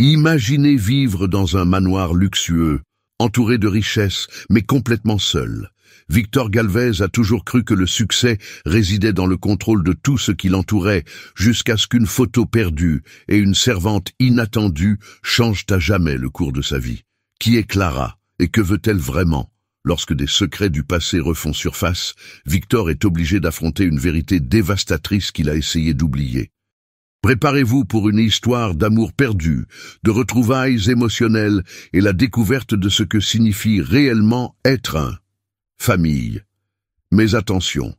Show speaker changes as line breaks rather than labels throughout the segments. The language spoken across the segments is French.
Imaginez vivre dans un manoir luxueux, entouré de richesses, mais complètement seul. Victor Galvez a toujours cru que le succès résidait dans le contrôle de tout ce qui l'entourait, jusqu'à ce qu'une photo perdue et une servante inattendue changent à jamais le cours de sa vie. Qui est Clara et que veut-elle vraiment? Lorsque des secrets du passé refont surface, Victor est obligé d'affronter une vérité dévastatrice qu'il a essayé d'oublier. Préparez-vous pour une histoire d'amour perdu, de retrouvailles émotionnelles et la découverte de ce que signifie réellement être un famille. Mais attention,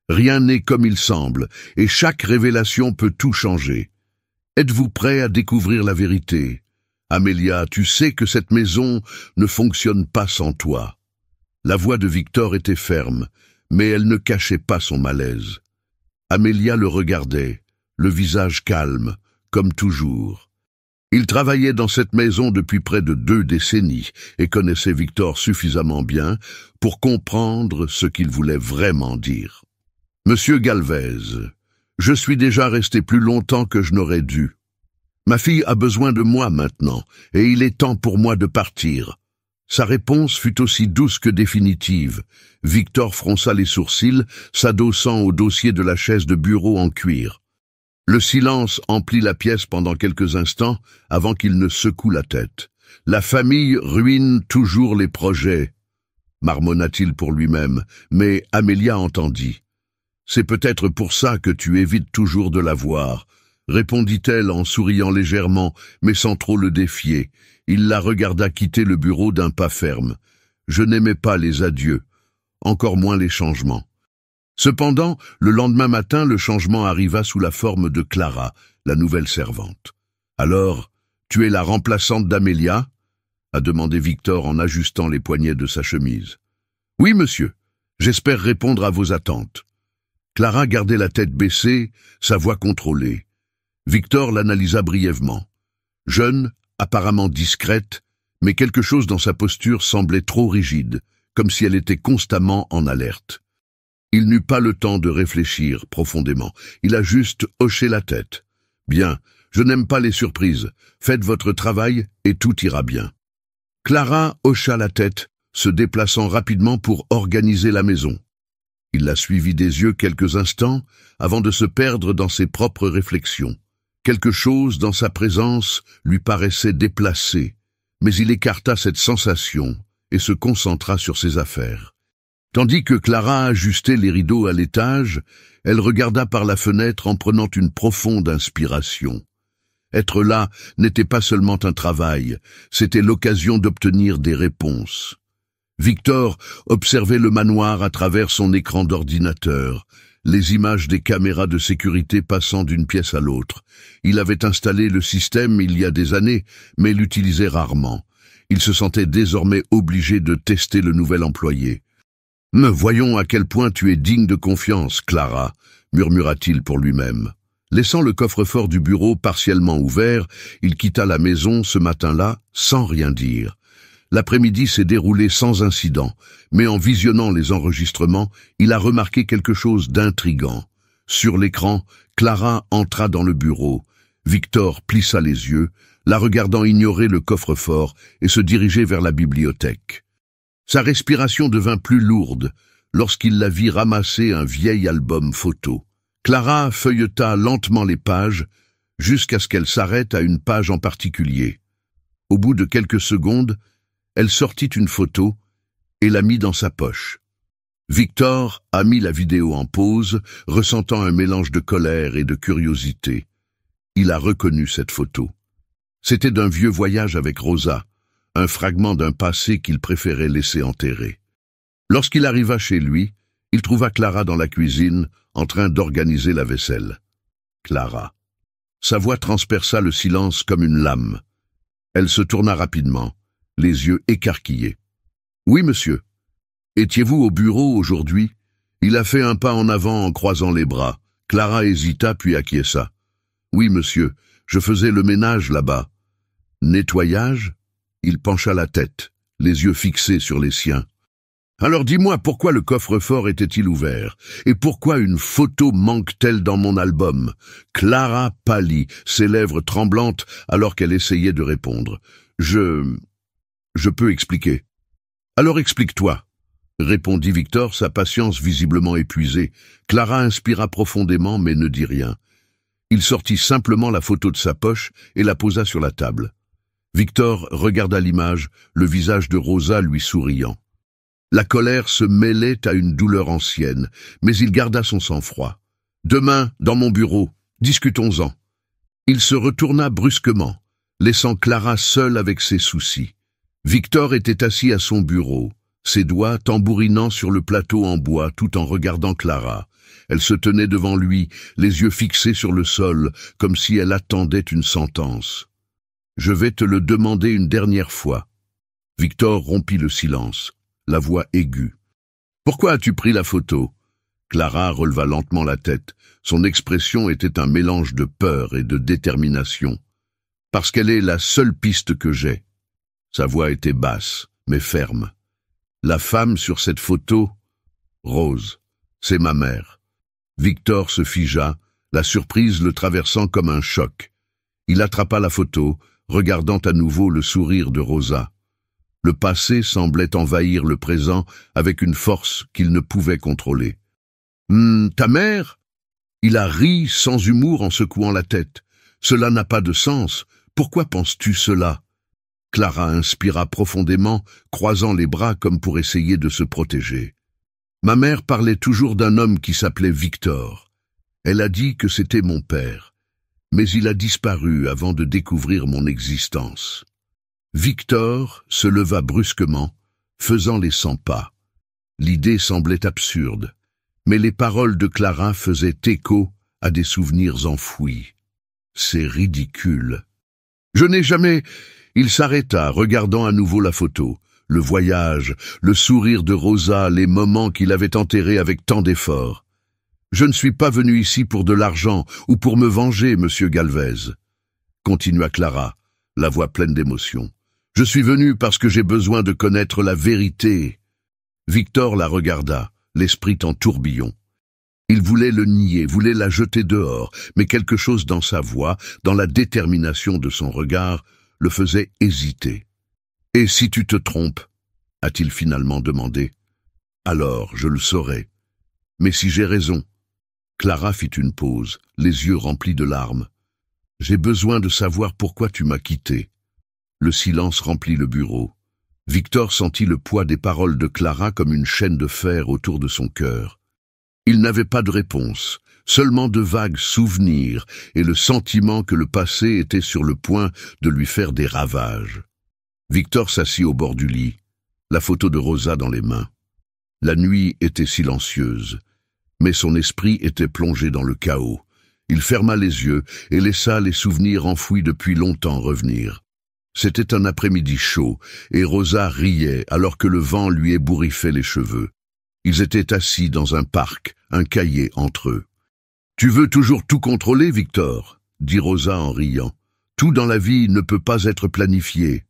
rien n'est comme il semble, et chaque révélation peut tout changer. Êtes-vous prêt à découvrir la vérité? Amélia, tu sais que cette maison ne fonctionne pas sans toi. La voix de Victor était ferme, mais elle ne cachait pas son malaise. Amélia le regardait, le visage calme, comme toujours. Il travaillait dans cette maison depuis près de 2 décennies et connaissait Victor suffisamment bien pour comprendre ce qu'il voulait vraiment dire. « Monsieur Galvez, je suis déjà resté plus longtemps que je n'aurais dû. Ma fille a besoin de moi maintenant, et il est temps pour moi de partir. » Sa réponse fut aussi douce que définitive. Victor fronça les sourcils, s'adossant au dossier de la chaise de bureau en cuir. Le silence emplit la pièce pendant quelques instants avant qu'il ne secoue la tête. « La famille ruine toujours les projets », marmonna-t-il pour lui-même, mais Amélia entendit. « C'est peut-être pour ça que tu évites toujours de la voir », répondit-elle en souriant légèrement, mais sans trop le défier. Il la regarda quitter le bureau d'un pas ferme. Je n'aimais pas les adieux, encore moins les changements. Cependant, le lendemain matin, le changement arriva sous la forme de Clara, la nouvelle servante. « Alors, tu es la remplaçante d'Amélia » a demandé Victor en ajustant les poignets de sa chemise. « Oui, monsieur. J'espère répondre à vos attentes. » Clara gardait la tête baissée, sa voix contrôlée. Victor l'analysa brièvement. Jeune, apparemment discrète, mais quelque chose dans sa posture semblait trop rigide, comme si elle était constamment en alerte. Il n'eut pas le temps de réfléchir profondément. Il a juste hoché la tête. « Bien, je n'aime pas les surprises. Faites votre travail et tout ira bien. » Clara hocha la tête, se déplaçant rapidement pour organiser la maison. Il la suivit des yeux quelques instants avant de se perdre dans ses propres réflexions. Quelque chose dans sa présence lui paraissait déplacé, mais il écarta cette sensation et se concentra sur ses affaires. Tandis que Clara ajustait les rideaux à l'étage, elle regarda par la fenêtre en prenant une profonde inspiration. Être là n'était pas seulement un travail, c'était l'occasion d'obtenir des réponses. Victor observait le manoir à travers son écran d'ordinateur, les images des caméras de sécurité passant d'une pièce à l'autre. Il avait installé le système il y a des années, mais l'utilisait rarement. Il se sentait désormais obligé de tester le nouvel employé. « Voyons à quel point tu es digne de confiance, Clara », murmura-t-il pour lui-même. Laissant le coffre-fort du bureau partiellement ouvert, il quitta la maison ce matin-là sans rien dire. L'après-midi s'est déroulé sans incident, mais en visionnant les enregistrements, il a remarqué quelque chose d'intrigant. Sur l'écran, Clara entra dans le bureau. Victor plissa les yeux, la regardant ignorer le coffre-fort et se diriger vers la bibliothèque. Sa respiration devint plus lourde lorsqu'il la vit ramasser un vieil album photo. Clara feuilleta lentement les pages jusqu'à ce qu'elle s'arrête à une page en particulier. Au bout de quelques secondes, elle sortit une photo et la mit dans sa poche. Victor a mis la vidéo en pause, ressentant un mélange de colère et de curiosité. Il a reconnu cette photo. C'était d'un vieux voyage avec Rosa, un fragment d'un passé qu'il préférait laisser enterrer. Lorsqu'il arriva chez lui, il trouva Clara dans la cuisine, en train d'organiser la vaisselle. Clara. Sa voix transperça le silence comme une lame. Elle se tourna rapidement, les yeux écarquillés. « Oui, monsieur. Étiez-vous au bureau aujourd'hui ?» Il a fait un pas en avant en croisant les bras. Clara hésita puis acquiesça. « Oui, monsieur, je faisais le ménage là-bas. »« Nettoyage ?» Il pencha la tête, les yeux fixés sur les siens. Alors dis-moi pourquoi le coffre-fort était-il ouvert? Et pourquoi une photo manque-t-elle dans mon album? Clara pâlit, ses lèvres tremblantes alors qu'elle essayait de répondre. Je peux expliquer. Alors explique-toi, répondit Victor, sa patience visiblement épuisée. Clara inspira profondément mais ne dit rien. Il sortit simplement la photo de sa poche et la posa sur la table. Victor regarda l'image, le visage de Rosa lui souriant. La colère se mêlait à une douleur ancienne, mais il garda son sang-froid. « Demain, dans mon bureau, discutons-en. » Il se retourna brusquement, laissant Clara seule avec ses soucis. Victor était assis à son bureau, ses doigts tambourinant sur le plateau en bois tout en regardant Clara. Elle se tenait devant lui, les yeux fixés sur le sol, comme si elle attendait une sentence. « Je vais te le demander une dernière fois. » Victor rompit le silence, la voix aiguë. « Pourquoi as-tu pris la photo ?» Clara releva lentement la tête. Son expression était un mélange de peur et de détermination. « Parce qu'elle est la seule piste que j'ai. » Sa voix était basse, mais ferme. « La femme sur cette photo, Rose, c'est ma mère. » Victor se figea, la surprise le traversant comme un choc. Il attrapa la photo, regardant à nouveau le sourire de Rosa. Le passé semblait envahir le présent avec une force qu'il ne pouvait contrôler. « Ta mère ?» Il a ri sans humour en secouant la tête. « Cela n'a pas de sens. Pourquoi penses-tu cela ?» Clara inspira profondément, croisant les bras comme pour essayer de se protéger. Ma mère parlait toujours d'un homme qui s'appelait Victor. Elle a dit que c'était mon père, mais il a disparu avant de découvrir mon existence. Victor se leva brusquement, faisant les 100 pas. L'idée semblait absurde, mais les paroles de Clara faisaient écho à des souvenirs enfouis. C'est ridicule. Je n'ai jamais... Il s'arrêta, regardant à nouveau la photo. Le voyage, le sourire de Rosa, les moments qu'il avait enterrés avec tant d'efforts. « Je ne suis pas venu ici pour de l'argent ou pour me venger, monsieur Galvez. » Continua Clara, la voix pleine d'émotion. « Je suis venu parce que j'ai besoin de connaître la vérité. » Victor la regarda, l'esprit en tourbillon. Il voulait le nier, voulait la jeter dehors, mais quelque chose dans sa voix, dans la détermination de son regard, le faisait hésiter. « Et si tu te trompes ?» a-t-il finalement demandé. « Alors, je le saurai. Mais si j'ai raison ?» Clara fit une pause, les yeux remplis de larmes. « J'ai besoin de savoir pourquoi tu m'as quitté. » Le silence remplit le bureau. Victor sentit le poids des paroles de Clara comme une chaîne de fer autour de son cœur. Il n'avait pas de réponse, seulement de vagues souvenirs et le sentiment que le passé était sur le point de lui faire des ravages. Victor s'assit au bord du lit, la photo de Rosa dans les mains. La nuit était silencieuse, mais son esprit était plongé dans le chaos. Il ferma les yeux et laissa les souvenirs enfouis depuis longtemps revenir. C'était un après-midi chaud, et Rosa riait alors que le vent lui ébouriffait les cheveux. Ils étaient assis dans un parc, un cahier entre eux. « Tu veux toujours tout contrôler, Victor ?» dit Rosa en riant. « Tout dans la vie ne peut pas être planifié.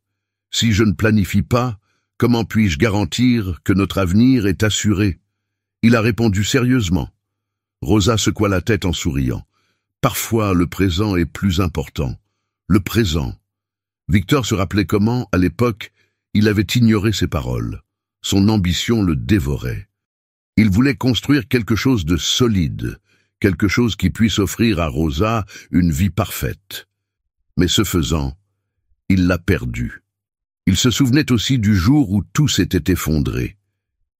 Si je ne planifie pas, comment puis-je garantir que notre avenir est assuré ?» Il a répondu sérieusement. Rosa secoua la tête en souriant. « Parfois, le présent est plus important. Le présent. » Victor se rappelait comment, à l'époque, il avait ignoré ses paroles. Son ambition le dévorait. Il voulait construire quelque chose de solide, quelque chose qui puisse offrir à Rosa une vie parfaite. Mais ce faisant, il l'a perdue. Il se souvenait aussi du jour où tout s'était effondré.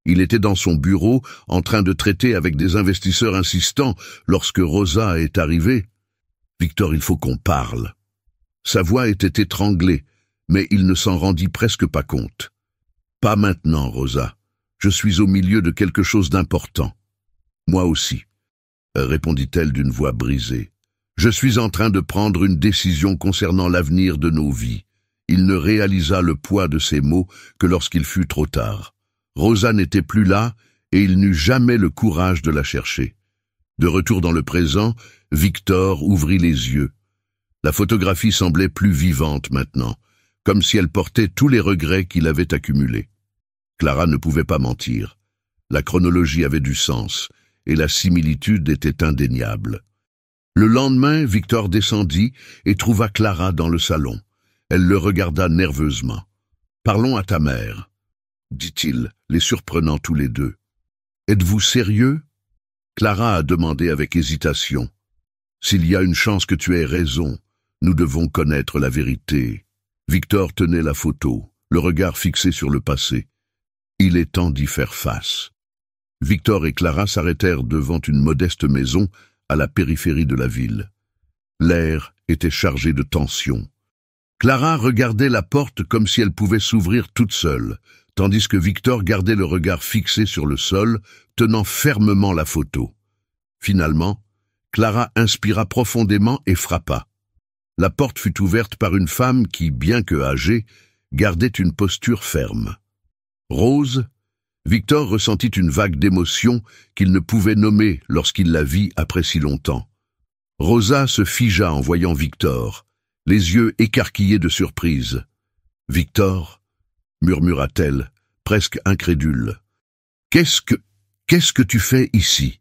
Il était dans son bureau, en train de traiter avec des investisseurs insistants, lorsque Rosa est arrivée. « Victor, il faut qu'on parle. » Sa voix était étranglée, mais il ne s'en rendit presque pas compte. « Pas maintenant, Rosa. Je suis au milieu de quelque chose d'important. »« Moi aussi, » répondit-elle d'une voix brisée. « Je suis en train de prendre une décision concernant l'avenir de nos vies. » Il ne réalisa le poids de ces mots que lorsqu'il fut trop tard. Rosa n'était plus là et il n'eut jamais le courage de la chercher. De retour dans le présent, Victor ouvrit les yeux. La photographie semblait plus vivante maintenant, comme si elle portait tous les regrets qu'il avait accumulés. Clara ne pouvait pas mentir. La chronologie avait du sens, et la similitude était indéniable. Le lendemain, Victor descendit et trouva Clara dans le salon. Elle le regarda nerveusement. « Parlons à ta mère », dit-il, les surprenant tous les deux. « Êtes-vous sérieux ?» Clara a demandé avec hésitation. « S'il y a une chance que tu aies raison, nous devons connaître la vérité. » Victor tenait la photo, le regard fixé sur le passé. Il est temps d'y faire face. Victor et Clara s'arrêtèrent devant une modeste maison à la périphérie de la ville. L'air était chargé de tension. Clara regardait la porte comme si elle pouvait s'ouvrir toute seule, tandis que Victor gardait le regard fixé sur le sol, tenant fermement la photo. Finalement, Clara inspira profondément et frappa. La porte fut ouverte par une femme qui, bien que âgée, gardait une posture ferme. Rose, Victor ressentit une vague d'émotion qu'il ne pouvait nommer lorsqu'il la vit après si longtemps. Rosa se figea en voyant Victor, les yeux écarquillés de surprise. « Victor » murmura-t-elle, presque incrédule. « Qu'est-ce que tu fais ici ?»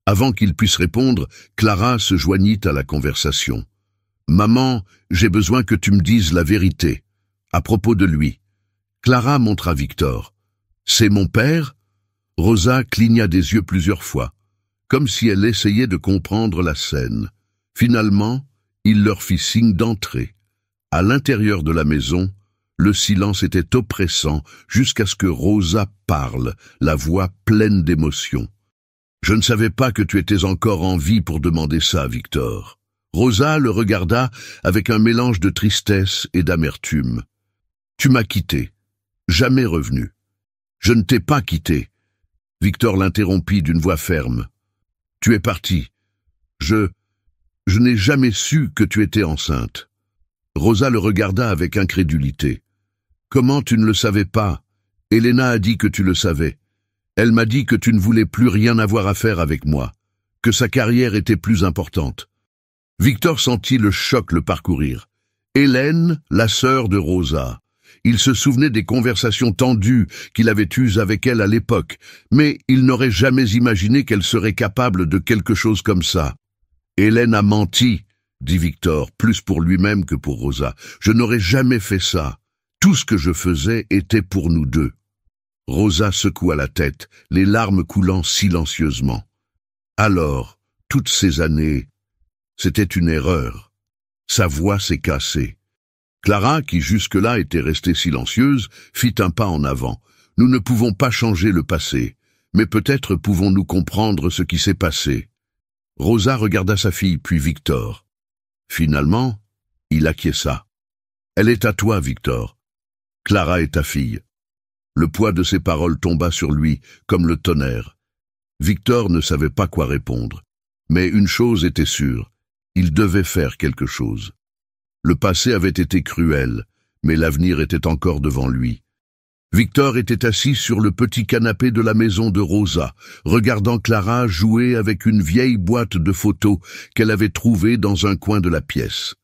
Avant qu'il puisse répondre, Clara se joignit à la conversation. « Maman, j'ai besoin que tu me dises la vérité. À propos de lui. » Clara montra Victor. « C'est mon père ?» Rosa cligna des yeux plusieurs fois, comme si elle essayait de comprendre la scène. Finalement, il leur fit signe d'entrer. À l'intérieur de la maison, le silence était oppressant jusqu'à ce que Rosa parle, la voix pleine d'émotion. « Je ne savais pas que tu étais encore en vie pour demander ça, Victor. » Rosa le regarda avec un mélange de tristesse et d'amertume. « Tu m'as quitté, jamais revenu. »« Je ne t'ai pas quitté. » Victor l'interrompit d'une voix ferme. « Tu es parti. Je n'ai jamais su que tu étais enceinte. » Rosa le regarda avec incrédulité. « Comment tu ne le savais pas? Elena a dit que tu le savais. Elle m'a dit que tu ne voulais plus rien avoir à faire avec moi, que sa carrière était plus importante. » Victor sentit le choc le parcourir. Hélène, la sœur de Rosa. Il se souvenait des conversations tendues qu'il avait eues avec elle à l'époque, mais il n'aurait jamais imaginé qu'elle serait capable de quelque chose comme ça. « Hélène a menti, » dit Victor, plus pour lui-même que pour Rosa. « Je n'aurais jamais fait ça. Tout ce que je faisais était pour nous deux. » Rosa secoua la tête, les larmes coulant silencieusement. Alors, toutes ces années, c'était une erreur. Sa voix s'est cassée. Clara, qui jusque-là était restée silencieuse, fit un pas en avant. Nous ne pouvons pas changer le passé, mais peut-être pouvons-nous comprendre ce qui s'est passé. Rosa regarda sa fille, puis Victor. Finalement, il acquiesça. Elle est à toi, Victor. Clara est ta fille. Le poids de ses paroles tomba sur lui, comme le tonnerre. Victor ne savait pas quoi répondre. Mais une chose était sûre, il devait faire quelque chose. Le passé avait été cruel, mais l'avenir était encore devant lui. Victor était assis sur le petit canapé de la maison de Rosa, regardant Clara jouer avec une vieille boîte de photos qu'elle avait trouvée dans un coin de la pièce.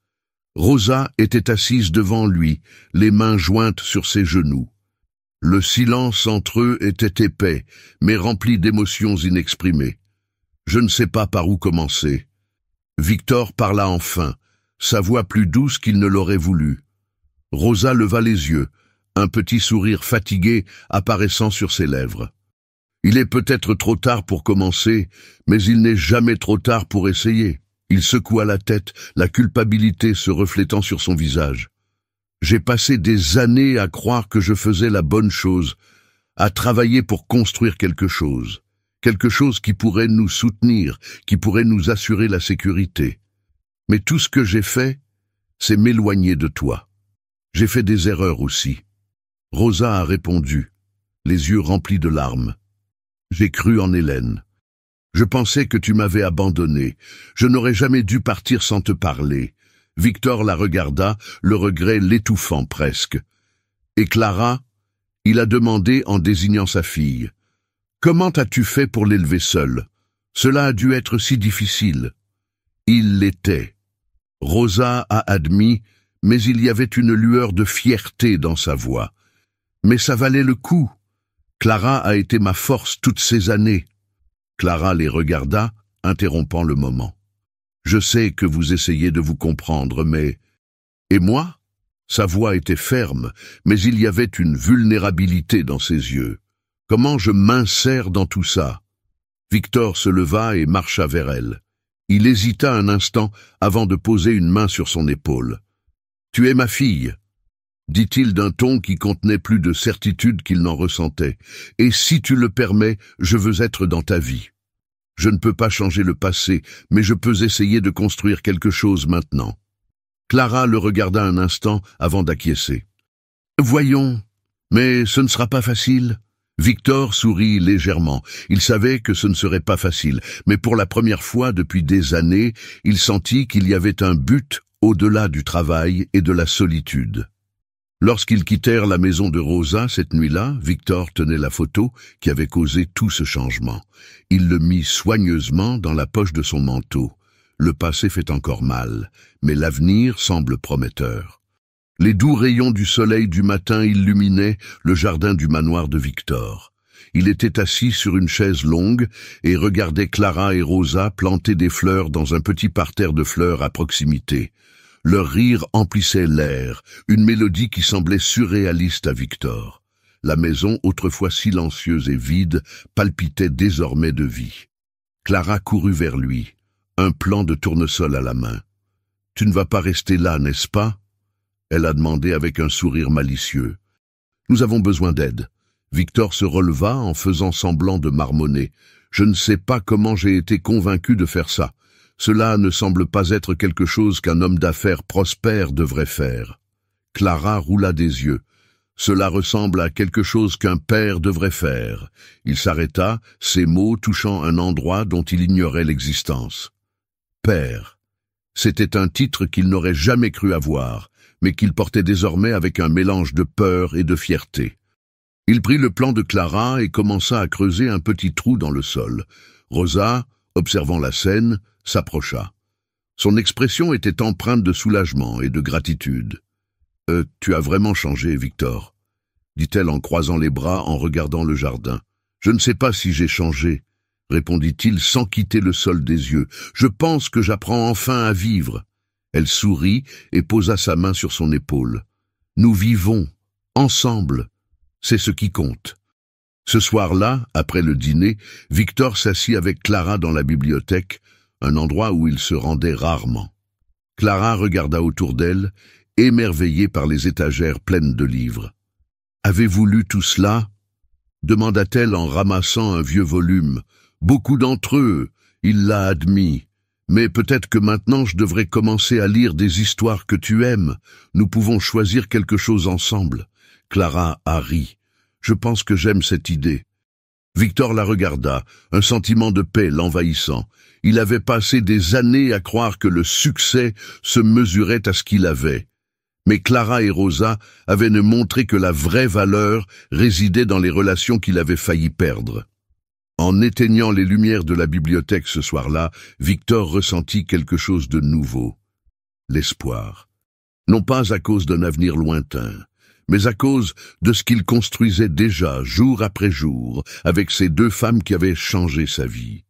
Rosa était assise devant lui, les mains jointes sur ses genoux. Le silence entre eux était épais, mais rempli d'émotions inexprimées. Je ne sais pas par où commencer. Victor parla enfin, sa voix plus douce qu'il ne l'aurait voulu. Rosa leva les yeux, un petit sourire fatigué apparaissant sur ses lèvres. Il est peut-être trop tard pour commencer, mais il n'est jamais trop tard pour essayer. Il secoua la tête, la culpabilité se reflétant sur son visage. J'ai passé des années à croire que je faisais la bonne chose, à travailler pour construire quelque chose qui pourrait nous soutenir, qui pourrait nous assurer la sécurité. Mais tout ce que j'ai fait, c'est m'éloigner de toi. J'ai fait des erreurs aussi. Rosa a répondu, les yeux remplis de larmes. J'ai cru en Hélène. Je pensais que tu m'avais abandonné. Je n'aurais jamais dû partir sans te parler. Victor la regarda, le regret l'étouffant presque. Et Clara, il a demandé en désignant sa fille. Comment as-tu fait pour l'élever seule? Cela a dû être si difficile. Il l'était. Rosa a admis, mais il y avait une lueur de fierté dans sa voix. Mais ça valait le coup. Clara a été ma force toutes ces années. Clara les regarda, interrompant le moment. Je sais que vous essayez de vous comprendre, mais... Et moi? Sa voix était ferme, mais il y avait une vulnérabilité dans ses yeux. Comment je m'insère dans tout ça? Victor se leva et marcha vers elle. Il hésita un instant avant de poser une main sur son épaule. « Tu es ma fille », dit-il d'un ton qui contenait plus de certitude qu'il n'en ressentait. « Et si tu le permets, je veux être dans ta vie. Je ne peux pas changer le passé, mais je peux essayer de construire quelque chose maintenant. » Clara le regarda un instant avant d'acquiescer. « Voyons, mais ce ne sera pas facile. » Victor sourit légèrement. Il savait que ce ne serait pas facile, mais pour la première fois depuis des années, il sentit qu'il y avait un but au-delà du travail et de la solitude. Lorsqu'ils quittèrent la maison de Rosa cette nuit-là, Victor tenait la photo qui avait causé tout ce changement. Il le mit soigneusement dans la poche de son manteau. Le passé fait encore mal, mais l'avenir semble prometteur. Les doux rayons du soleil du matin illuminaient le jardin du manoir de Victor. Il était assis sur une chaise longue et regardait Clara et Rosa planter des fleurs dans un petit parterre de fleurs à proximité. Leur rire emplissait l'air, une mélodie qui semblait surréaliste à Victor. La maison, autrefois silencieuse et vide, palpitait désormais de vie. Clara courut vers lui, un plant de tournesol à la main. « Tu ne vas pas rester là, n'est-ce pas ?» Elle a demandé avec un sourire malicieux. « Nous avons besoin d'aide. » Victor se releva en faisant semblant de marmonner. « Je ne sais pas comment j'ai été convaincu de faire ça. Cela ne semble pas être quelque chose qu'un homme d'affaires prospère devrait faire. » Clara roula des yeux. « Cela ressemble à quelque chose qu'un père devrait faire. » Il s'arrêta, ses mots touchant un endroit dont il ignorait l'existence. « Père ». C'était un titre qu'il n'aurait jamais cru avoir, mais qu'il portait désormais avec un mélange de peur et de fierté. Il prit le plan de Clara et commença à creuser un petit trou dans le sol. Rosa, observant la scène, s'approcha. Son expression était empreinte de soulagement et de gratitude. « Tu as vraiment changé, Victor », dit-elle en croisant les bras en regardant le jardin. « Je ne sais pas si j'ai changé », répondit-il sans quitter le sol des yeux. « Je pense que j'apprends enfin à vivre. » Elle sourit et posa sa main sur son épaule. « Nous vivons, ensemble. C'est ce qui compte. » Ce soir-là, après le dîner, Victor s'assit avec Clara dans la bibliothèque, un endroit où il se rendait rarement. Clara regarda autour d'elle, émerveillée par les étagères pleines de livres. « Avez-vous lu tout cela ?» demanda-t-elle en ramassant un vieux volume. « Beaucoup d'entre eux, il l'a admis. Mais peut-être que maintenant je devrais commencer à lire des histoires que tu aimes. Nous pouvons choisir quelque chose ensemble. » Clara a ri. « Je pense que j'aime cette idée. » Victor la regarda, un sentiment de paix l'envahissant. Il avait passé des années à croire que le succès se mesurait à ce qu'il avait. Mais Clara et Rosa avaient montré que la vraie valeur résidait dans les relations qu'il avait failli perdre. En éteignant les lumières de la bibliothèque ce soir-là, Victor ressentit quelque chose de nouveau. L'espoir. Non pas à cause d'un avenir lointain, mais à cause de ce qu'il construisait déjà, jour après jour, avec ces deux femmes qui avaient changé sa vie.